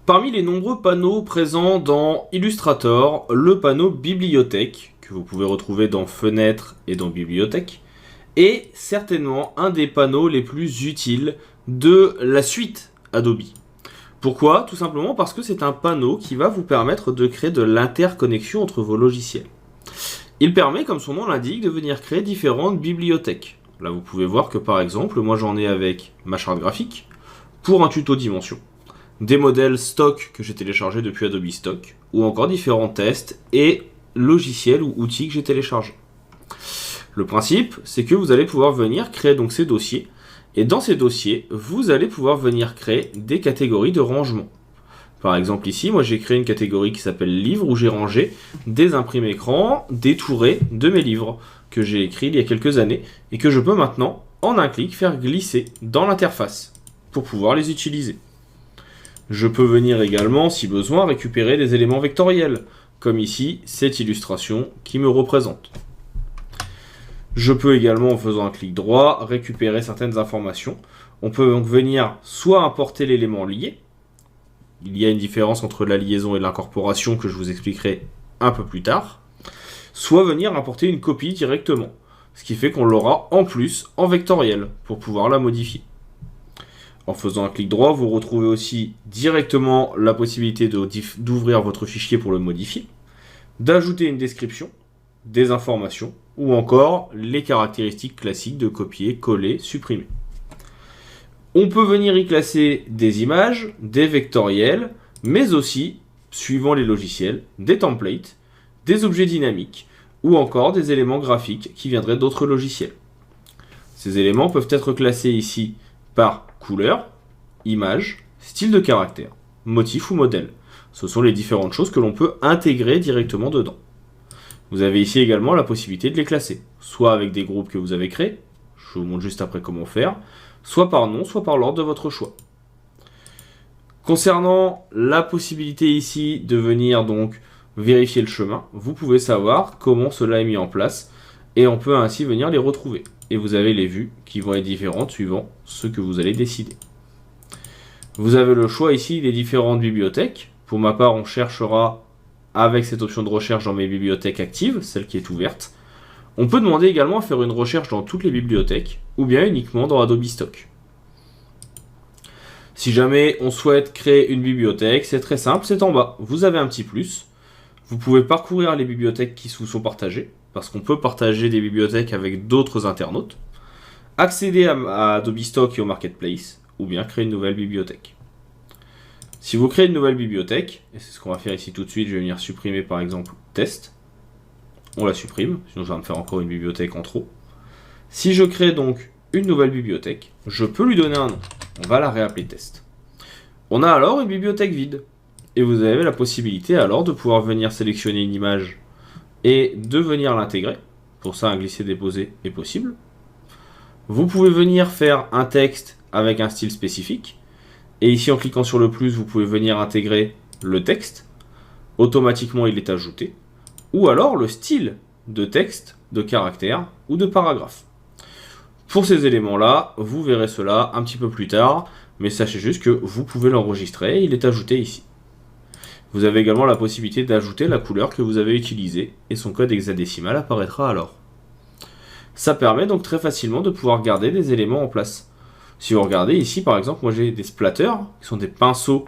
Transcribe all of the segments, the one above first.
Parmi les nombreux panneaux présents dans Illustrator, le panneau Bibliothèque, que vous pouvez retrouver dans Fenêtres et dans Bibliothèque, est certainement un des panneaux les plus utiles de la suite Adobe. Pourquoi? Tout simplement parce que c'est un panneau qui va vous permettre de créer de l'interconnexion entre vos logiciels. Il permet, comme son nom l'indique, de venir créer différentes bibliothèques. Là, vous pouvez voir que par exemple, moi j'en ai avec ma charte graphique pour un tuto dimension, des modèles stock que j'ai téléchargés depuis Adobe Stock, ou encore différents tests et logiciels ou outils que j'ai téléchargés. Le principe, c'est que vous allez pouvoir venir créer donc ces dossiers, et dans ces dossiers, vous allez pouvoir venir créer des catégories de rangement. Par exemple ici, moi j'ai créé une catégorie qui s'appelle livres, où j'ai rangé des imprimes écran détourés de mes livres, que j'ai écrits il y a quelques années, et que je peux maintenant, en un clic, faire glisser dans l'interface, pour pouvoir les utiliser. Je peux venir également, si besoin, récupérer des éléments vectoriels, comme ici, cette illustration qui me représente. Je peux également, en faisant un clic droit, récupérer certaines informations. On peut donc venir soit importer l'élément lié. Il y a une différence entre la liaison et l'incorporation que je vous expliquerai un peu plus tard. Soit venir importer une copie directement. Ce qui fait qu'on l'aura en plus en vectoriel pour pouvoir la modifier. En faisant un clic droit, vous retrouvez aussi directement la possibilité d'ouvrir votre fichier pour le modifier, d'ajouter une description, des informations, ou encore les caractéristiques classiques de copier, coller, supprimer. On peut venir y classer des images, des vectoriels, mais aussi, suivant les logiciels, des templates, des objets dynamiques, ou encore des éléments graphiques qui viendraient d'autres logiciels. Ces éléments peuvent être classés ici par couleur, image, style de caractère, motif ou modèle. Ce sont les différentes choses que l'on peut intégrer directement dedans. Vous avez ici également la possibilité de les classer, soit avec des groupes que vous avez créés, je vous montre juste après comment faire, soit par nom, soit par l'ordre de votre choix. Concernant la possibilité ici de venir donc vérifier le chemin, vous pouvez savoir comment cela est mis en place, et on peut ainsi venir les retrouver. Et vous avez les vues qui vont être différentes suivant ce que vous allez décider. Vous avez le choix ici des différentes bibliothèques. Pour ma part, on cherchera avec cette option de recherche dans mes bibliothèques actives, celle qui est ouverte. On peut demander également à faire une recherche dans toutes les bibliothèques, ou bien uniquement dans Adobe Stock. Si jamais on souhaite créer une bibliothèque, c'est très simple, c'est en bas. Vous avez un petit plus. Vous pouvez parcourir les bibliothèques qui vous sont partagées, parce qu'on peut partager des bibliothèques avec d'autres internautes, accéder à Adobe Stock et au Marketplace, ou bien créer une nouvelle bibliothèque. Si vous créez une nouvelle bibliothèque, et c'est ce qu'on va faire ici tout de suite, je vais venir supprimer par exemple test, on la supprime, sinon ça va me faire encore une bibliothèque en trop. Si je crée donc une nouvelle bibliothèque, je peux lui donner un nom, on va la réappeler test. On a alors une bibliothèque vide, et vous avez la possibilité alors de pouvoir venir sélectionner une image et de venir l'intégrer. Pour ça, un glisser-déposer est possible. Vous pouvez venir faire un texte avec un style spécifique. Et ici, en cliquant sur le plus, vous pouvez venir intégrer le texte. Automatiquement, il est ajouté. Ou alors le style de texte, de caractère ou de paragraphe. Pour ces éléments-là, vous verrez cela un petit peu plus tard. Mais sachez juste que vous pouvez l'enregistrer. Il est ajouté ici. Vous avez également la possibilité d'ajouter la couleur que vous avez utilisée et son code hexadécimal apparaîtra alors. Ça permet donc très facilement de pouvoir garder des éléments en place. Si vous regardez ici par exemple, moi j'ai des splatters qui sont des pinceaux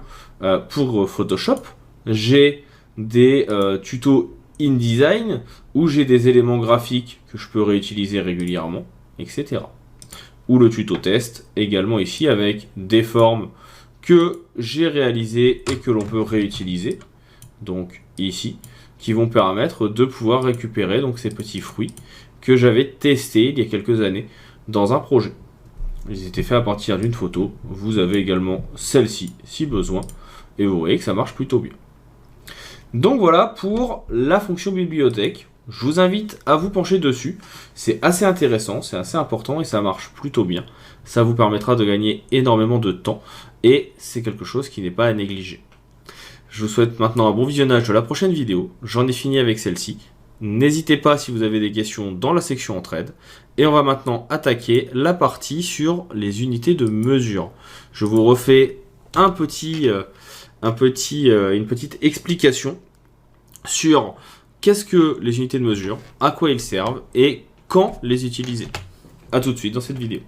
pour Photoshop. J'ai des tutos InDesign où j'ai des éléments graphiques que je peux réutiliser régulièrement, etc. Ou le tuto test également ici avec des formes que j'ai réalisé et que l'on peut réutiliser, donc ici, qui vont permettre de pouvoir récupérer donc ces petits fruits que j'avais testés il y a quelques années dans un projet. Ils étaient faits à partir d'une photo, vous avez également celle-ci si besoin, et vous voyez que ça marche plutôt bien. Donc voilà pour la fonction bibliothèque. Je vous invite à vous pencher dessus, c'est assez intéressant, c'est assez important et ça marche plutôt bien. Ça vous permettra de gagner énormément de temps et c'est quelque chose qui n'est pas à négliger. Je vous souhaite maintenant un bon visionnage de la prochaine vidéo, j'en ai fini avec celle-ci. N'hésitez pas si vous avez des questions dans la section entraide. Et on va maintenant attaquer la partie sur les unités de mesure. Je vous refais une petite explication sur qu'est-ce que les unités de mesure, à quoi ils servent et quand les utiliser. A tout de suite dans cette vidéo.